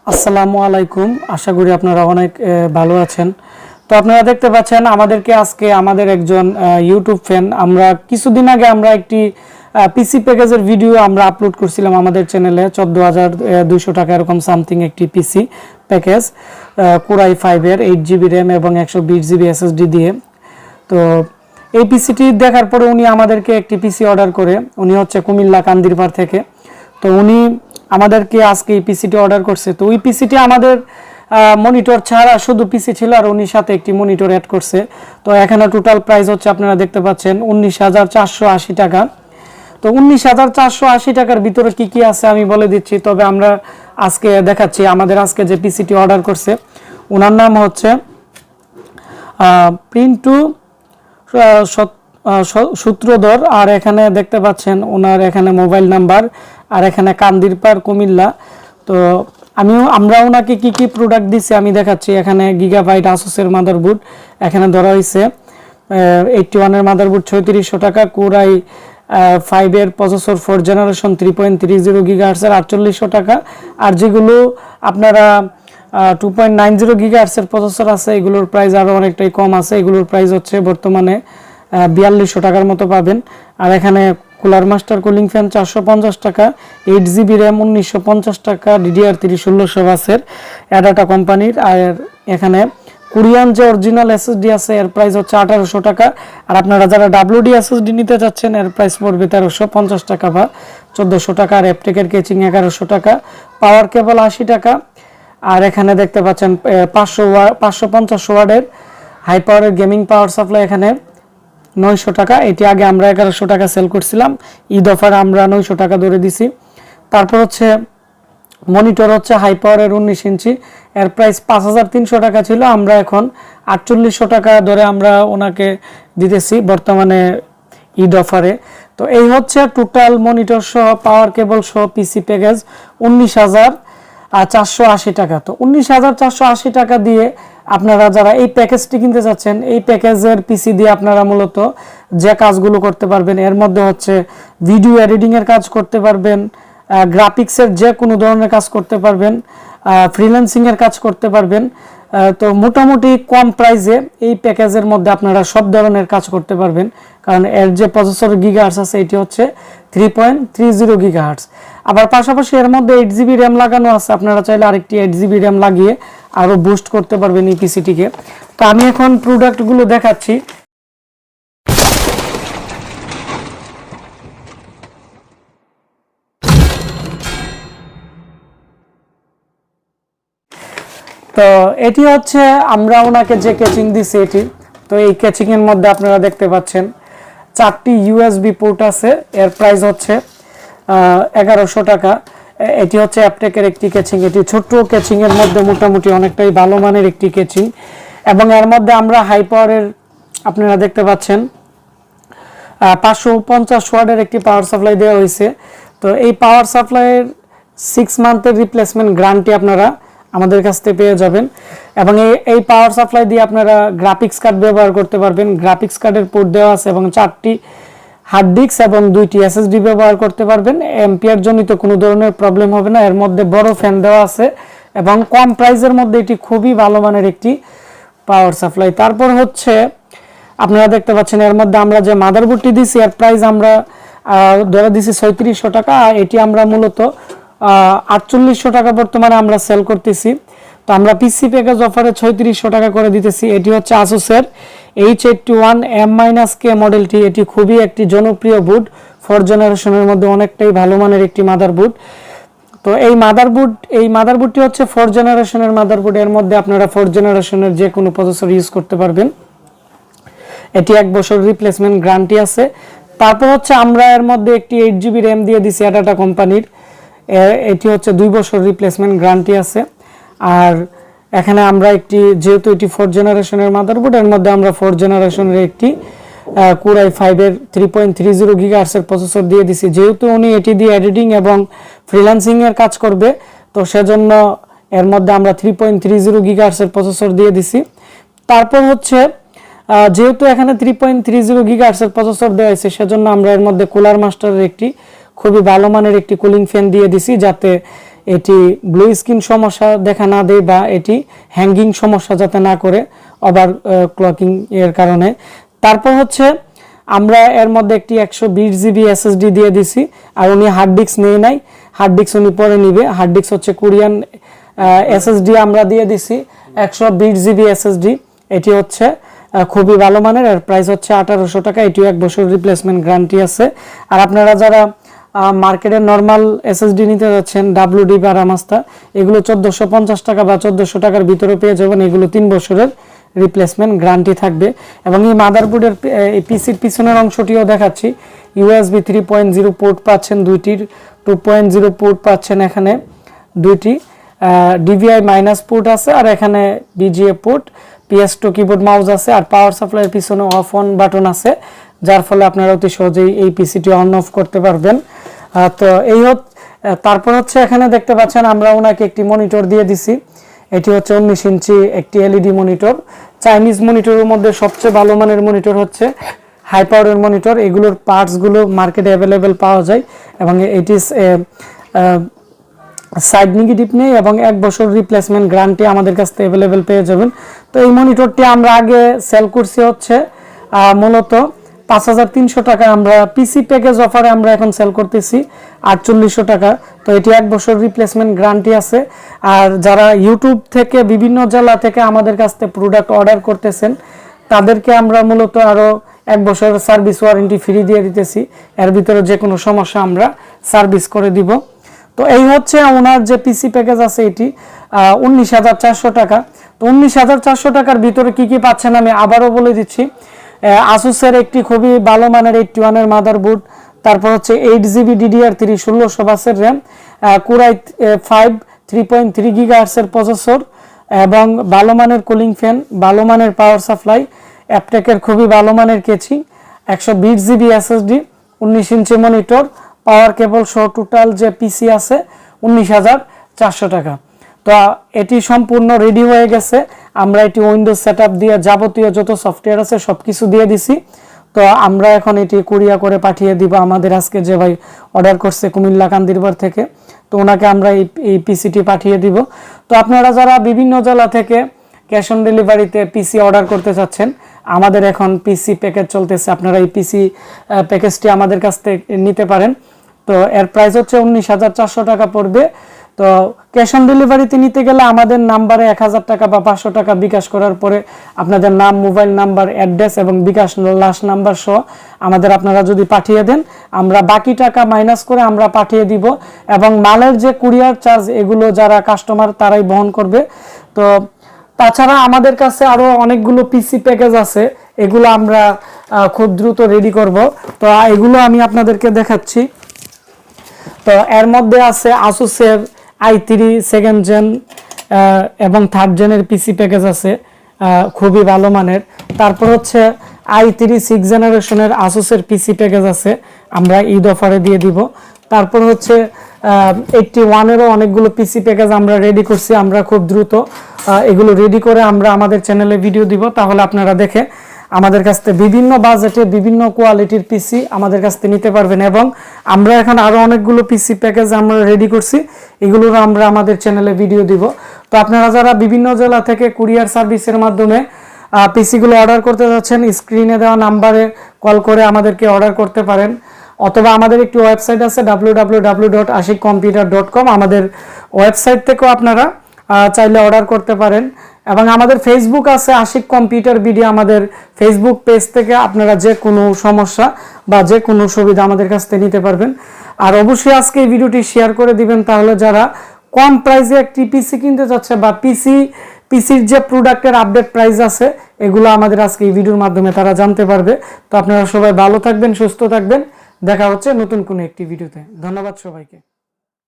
আসসালামু আলাইকুম। আশা করি আপনারা অনেক ভালো আছেন। তো আপনারা দেখতে পাচ্ছেন আমাদেরকে আজকে আমাদের একজন ইউটিউব ফ্যান, আমরা কিছুদিন আগে আমরা একটি পিসি প্যাকেজের ভিডিও আমরা আপলোড করছিলাম আমাদের চ্যানেলে। 14,200 টাকা এরকম সামথিং একটি পিসি প্যাকেজ, কোরাই 5-এর 8GB র্যাম এবং 120GB SSD দিয়ে। তো এই পিসিটি দেখার পরে উনি আমাদেরকে একটি পিসি অর্ডার করে, উনি হচ্ছে কুমিল্লা কান্দিরপাড় থেকে। তো উনি আমাদেরকে আজকে এই পিসিটি অর্ডার করছে। তো ওই পিসিটি আমাদের মনিটর ছাড়া শুধু পিসি ছিল, আর উনির সাথে একটি মনিটর অ্যাড করছে। তো এখানে টোটাল প্রাইস হচ্ছে আপনারা দেখতে পাচ্ছেন 19,480 টাকা। তো 19,480 টাকার ভিতরে কি কি আছে আমি বলে দিচ্ছি, তবে আমরা আজকে দেখাচ্ছি। আমাদের আজকে যে পিসিটি অর্ডার করছে ওনার নাম হচ্ছে প্রিন্টু সূত্রধর, আর এখানে দেখতে পাচ্ছেন ওনার এখানে মোবাইল নাম্বার, আর এখানে কান্দিরপাড় কুমিল্লা। তো আমরা ওনাকে কি কি প্রোডাক্ট দিচ্ছি আমি দেখাচ্ছি। এখানে গিগাবাইট আসুসের মাদারবোর্ড এখানে ধরা হয়েছে, 81-এর মাদারবোর্ড 3600 টাকা, কোরাই 5-এর প্রসেসর 4th জেনারেশন 3.30 GHz-এর 4800 টাকা। আর যেগুলো আপনারা 2.90 GHz-এর প্রসেসর আছে এগুলোর প্রাইস আরও অনেকটাই কম আছে, এগুলোর প্রাইস হচ্ছে বর্তমানে 4200 টাকার মতো পাবেন। আর এখানে কুলার মাস্টার কুলিং ফ্যান 450 টাকা, 8GB র্যাম 1950 টাকা, DDR3 1600 বাসের অ্যাডাটা কোম্পানির। আর এখানে কোরিয়ান যে অরিজিনাল SSD আছে এর প্রাইস হচ্ছে 1800 টাকা। আর আপনারা যারা WD SSD নিতে চাচ্ছেন এর প্রাইস পড়বে 1350 টাকা বা 1400 টাকা। আর অ্যাপটেকের কেচিং 1100 টাকা, পাওয়ার কেবল 80 টাকা। আর এখানে দেখতে পাচ্ছেন 550 ওয়াটের হাই পাওয়ারের গেমিং পাওয়ার সাপ্লাই এখানে 900 টাকা। এটি আগে আমরা 1100 টাকা সেল করছিলাম, ঈদ অফার আমরা 900 টাকা ধরে দিছি। তারপর হচ্ছে মনিটর হচ্ছে হাই পাওয়ারের 19 ইঞ্চি, এর প্রাইস 5300 টাকা ছিল, আমরা এখন 4800 টাকা ধরে আমরা ওনাকে দিতেছি বর্তমানে ঈদ অফারে। তো এই হচ্ছে টোটাল মনিটর সহ পাওয়ার কেবল সহ পিসি প্যাকেজ 19,480 টাকা। তো 19,480 টাকা দিয়ে আপনারা যারা এই প্যাকেজটি কিনতে চাচ্ছেন, এই প্যাকেজের পিসি দিয়ে আপনারা মূলত যে কাজগুলো করতে পারবেন এর মধ্যে হচ্ছে ভিডিও এডিটিংয়ের কাজ করতে পারবেন, গ্রাফিক্সের যে কোনো ধরনের কাজ করতে পারবেন, ফ্রিল্যান্সিংয়ের কাজ করতে পারবেন। তো মোটামুটি কম প্রাইসে এই প্যাকেজের মধ্যে আপনারা সব ধরনের কাজ করতে পারবেন, কারণ এর যে প্রসেসর গিগাহার্টজ আছে এটি হচ্ছে 3.30 GHz। আবার পাশাপাশি এর মধ্যে 8GB র্যাম লাগানো আছে, আপনারা চাইলে আরেকটি 8GB র্যাম লাগিয়ে আরও বুস্ট করতে পারবেন এই পিসিটিকে। তো আমি এখন প্রোডাক্টগুলো দেখাচ্ছি। তো এটি হচ্ছে আমরা ওনাকে যে কেচিং দিছি এটি। তো এই কেচিং এর মধ্যে আপনারা দেখতে পাচ্ছেন 4টি USB পোর্ট আছে, এর প্রাইস হচ্ছে 1100 টাকা। এটি হচ্ছে অ্যাপটেকের একটি কেচিং, এটি ছোট্ট কেচিং এর মধ্যে মোটামুটি অনেকটাই ভালো মানের একটি কেচিং। এবং এর মধ্যে আমরা হাই পাওয়ারের আপনারা দেখতে পাচ্ছেন 550 ওয়াটের একটি পাওয়ার সাপ্লাই দেওয়া হয়েছে। তো এই পাওয়ার সাপ্লাইয়ের 6 মান্থের রিপ্লেসমেন্ট গ্যারান্টি আপনারা আমাদের কাছ থেকে পেয়ে যাবেন। এবং এই পাওয়ার সাপ্লাই দিয়ে আপনারা গ্রাফিক্স কার্ড ব্যবহার করতে পারবেন, গ্রাফিক্স কার্ডের পোর্ট দেওয়া আছে, এবং 4টি হার্ড ডিস্ক এবং 2টি SSD ব্যবহার করতে পারবেন। এম্পিয়ার জনিত কোনো ধরনের প্রবলেম হবে না। এর মধ্যে বড় ফ্যান দেওয়া আছে এবং কম প্রাইসের মধ্যে এটি খুবই ভালো মানের একটি পাওয়ার সাপ্লাই। তারপর হচ্ছে আপনারা দেখতে পাচ্ছেন এর মধ্যে আমরা যে মাদারবোর্ডটি দিছি এর প্রাইস আমরা ধরে দিছি 3600 টাকা। এটি আমরা মূলত 4800 টাকা বর্তমানে আমরা সেল করতেছি। তো আমরা পিসি প্যাকেজ অফারে 3600 টাকা করে দিতেছি। এটি হচ্ছে আসুসের H81M-K মডেলটি, এটি খুবই একটি জনপ্রিয় বুট, 4th জেনারেশনের মধ্যে অনেকটাই ভালো মানের একটি মাদারবোর্ড। তো এই মাদারবোর্ডটি হচ্ছে 4th জেনারেশনের মাদারবোর্ড, এর মধ্যে আপনারা 4th জেনারেশনের যে কোনো প্রসেসর ইউজ করতে পারবেন। এটি 1 বছর রিপ্লেসমেন্ট গ্যারান্টি আছে। তারপর হচ্ছে আমরা এর মধ্যে একটি 8GB র্যাম দিয়ে দিছি অ্যাডাটা কোম্পানির, এটি হচ্ছে 2 বছর রিপ্লেসমেন্ট গ্যারান্টি আছে। আর এখানে আমরা একটি, যেহেতু এটি 4th জেনারেশনের মাদারবোর্ড, এর মধ্যে আমরা 4th জেনারেশনের একটি কোরাই 5-এর 3.30 GHz-এর প্রসেসর দিয়ে দিছি। যেহেতু উনি এটি দিয়ে এডিটিং এবং ফ্রিল্যান্সিংয়ের কাজ করবে, তো সেজন্য এর মধ্যে আমরা 3.30 GHz-এর প্রসেসর দিয়ে দিছি। তারপর হচ্ছে যেহেতু এখানে 3.30 GHz-এর প্রসেসর দেওয়া হয়েছে, সেজন্য আমরা এর মধ্যে কুলার মাস্টারের একটি খুবই ভালো মানের একটি কুলিং ফ্যান দিয়ে দিছি, যাতে এটি ব্লু স্ক্রিন সমস্যা দেখা না দেয় বা এটি হ্যাঙ্গিং সমস্যা যাতে না করে ওভার ক্লকিং এর কারণে। তারপর হচ্ছে আমরা এর মধ্যে একটি 120 জিবি এসএসডি দিয়ে দিছি, আর উনি হার্ড ডিস্ক নেই নাই, হার্ড ডিস্ক উনি পরে নিবে। হার্ড ডিস্ক হচ্ছে কোরিয়ান এসএসডি আমরা দিয়ে দিছি 120 জিবি এসএসডি। এটি হচ্ছে খুবই ভালো মানের, এর প্রাইস হচ্ছে 1800 টাকা। এটিও 1 বছর রিপ্লেসমেন্ট গ্যারান্টি আছে। আর আপনারা যারা মার্কেটে নর্মাল এসএসডি নিতে যাচ্ছেন ডাব্লিউডি বা রামাস্তা, এগুলো 1450 টাকা বা 1400 টাকার ভিতরে পেয়ে যাবেন। এগুলো 3 বছরের রিপ্লেসমেন্ট গ্যারান্টি থাকবে। এবং এই মাদারবোর্ডের এই পিসির পিছনের অংশটিও দেখাচ্ছি। ইউএসবি 3.0 পোর্ট পাচ্ছেন দুইটির, 2.0 পোর্ট পাচ্ছেন এখানে দুইটি, ডিভিআই মাইনাস পোর্ট আছে, আর এখানে VGA port, PS2 keyboard mouse আছে, আর পাওয়ার সাপ্লাইয়ের পিছনে অফ অন বাটন আছে, যার ফলে আপনারা অতি সহজেই এই পিসিটি অন অফ করতে পারবেন। তো এই তারপর হচ্ছে এখানে দেখতে পাচ্ছেন আমরা ওনাকে একটি মনিটর দিয়ে দিছি। এটি হচ্ছে 19 ইঞ্চি একটি এলইডি মনিটর। চাইনিজ মনিটরের মধ্যে সবচেয়ে ভালো মানের মনিটর হচ্ছে হাই পাওয়ারের মনিটর। এগুলোর পার্টসগুলো মার্কেটে অ্যাভেলেবেল পাওয়া যায় এবং এটি সাইড নেগেটিভ নেই এবং 1 বছর রিপ্লেসমেন্ট গ্যারান্টি আমাদের কাছ থেকে অ্যাভেলেবেল পেয়ে যাবেন। তো এই মনিটরটি আমরা আগে সেল করছি হচ্ছে মূলত 5300 টাকা। আমরা পিসি প্যাকেজ অফারে আমরা এখন সেল করতেছি 4800 টাকা। তো এটি 1 বছর রিপ্লেসমেন্ট গ্যারান্টি আছে। আর যারা ইউটিউব থেকে বিভিন্ন জেলা থেকে আমাদের কাছ থেকে প্রোডাক্ট অর্ডার করতেছেন তাদেরকে আমরা মূলত আরও 1 বছর সার্ভিস ওয়ারেন্টি ফ্রি দিয়ে দিতেছি। এর ভিতরে যে কোনো সমস্যা আমরা সার্ভিস করে দিব। তো এই হচ্ছে ওনার যে পিসি প্যাকেজ আছে, এটি 19400 টাকা। তো 19400 টাকার ভিতরে কি কি পাচ্ছেন আমি আবারও বলে দিচ্ছি। আসুসের একটি খুবই ভালো মানের 81 এর মাদারবোর্ড, তারপর হচ্ছে 8GB DDR3 1600 বাসের র্যাম, কোরাই 5 3.3 GHz এর প্রসেসর এবং ভালো মানের কুলিং ফ্যান, ভালো মানের পাওয়ার সাপ্লাই, অ্যাপটেকের খুবই ভালো মানের কেচিং, 120 GB SSD, 19 ইঞ্চি মনিটর, পাওয়ার কেবল সহ টোটাল যে পিসি আছে 19400 টাকা। তো এটি সম্পূর্ণ রেডি হয়ে গেছে। আমরা এটি উইন্ডোজ সেটআপ দিয়ে যাবতীয় যত সফটওয়্যার আছে সব কিছু দিয়ে দিছি। তো আমরা এখন এটি কুরিয়া করে পাঠিয়ে দিব আমাদের আজকে যে ভাই অর্ডার করছে কুমিল্লা কান্দিরবার থেকে, তো ওনাকে আমরা এই পিসিটি পাঠিয়ে দিব। তো আপনারা যারা বিভিন্ন জেলা থেকে ক্যাশ অন ডেলিভারিতে পিসি অর্ডার করতে চাচ্ছেন, আমাদের এখন পিসি প্যাকেজ চলতেছে, আপনারা এই পিসি প্যাকেজটি আমাদের কাছ থেকে নিতে পারেন। তো এর প্রাইস হচ্ছে 19400 টাকা পড়বে। তো ক্যাশ অন ডেলিভারিতে নিতে গেলে আমাদের নাম্বারে 1000 টাকা বা 500 টাকা বিকাশ করার পরে আপনাদের নাম, মোবাইল নাম্বার, অ্যাড্রেস এবং বিকাশ লাস্ট নাম্বার সহ আমাদের আপনারা যদি পাঠিয়ে দেন, আমরা বাকি টাকা মাইনাস করে আমরা পাঠিয়ে দিব। এবং মালের যে কুরিয়ার চার্জ এগুলো যারা কাস্টমার তারাই বহন করবে। তো তাছাড়া আমাদের কাছে আরও অনেকগুলো পিসি প্যাকেজ আছে, এগুলো আমরা খুব দ্রুত রেডি করব। তো এগুলো আমি আপনাদেরকে দেখাচ্ছি। তো এর মধ্যে আছে আসুসের i3 সেকেন্ড জেন এবং থার্ড জেনের পিসি প্যাকেজ আছে খুবই ভালো মানের। তারপর হচ্ছে i3 6 জেনারেশনের আসুসের পিসি প্যাকেজ আছে, আমরা ঈদ অফারে দিয়ে দিব। তারপর হচ্ছে 81-এরও অনেকগুলো পিসি প্যাকেজ আমরা রেডি করছি। আমরা খুব দ্রুত এগুলো রেডি করে আমরা আমাদের চ্যানেলে ভিডিও দিব, তাহলে আপনারা দেখে আমাদের কাছ থেকে বিভিন্ন বাজেটে বিভিন্ন কোয়ালিটির পিসি আমাদের কাছ থেকে নিতে পারবেন। এবং আমরা এখন আরও অনেকগুলো পিসি প্যাকেজ আমরা রেডি করছি, এগুলোর আমরা আমাদের চ্যানেলে ভিডিও দিব। তো আপনারা যারা বিভিন্ন জেলা থেকে কুরিয়ার সার্ভিসের মাধ্যমে পিসিগুলো অর্ডার করতে যাচ্ছেন, স্ক্রিনে দেওয়া নাম্বারে কল করে আমাদেরকে অর্ডার করতে পারেন, অথবা আমাদের একটি ওয়েবসাইট আছে www.ashikcomputer.com, আমাদের ওয়েবসাইট থেকেও আপনারা চাইলে অর্ডার করতে পারেন। এবং আমাদের ফেসবুক আছে আশিক কম্পিউটার বিডি, আমাদের ফেসবুক পেজ থেকে আপনারা যে কোনো সমস্যা বা যে কোনো সুবিধা আমাদের কাছ থেকে নিতে পারবেন। আর অবশ্যই আজকে এই ভিডিওটি শেয়ার করে দিবেন, তাহলে যারা কম প্রাইসে একটি পিসি কিনতে চাচ্ছে বা পিসির যে প্রোডাক্টের আপডেট প্রাইস আছে এগুলো আমাদের আজকে এই ভিডিওর মাধ্যমে তারা জানতে পারবে। তো আপনারা সবাই ভালো থাকবেন, সুস্থ থাকবেন, দেখা হচ্ছে নতুন কোনো একটি ভিডিওতে। ধন্যবাদ সবাইকে।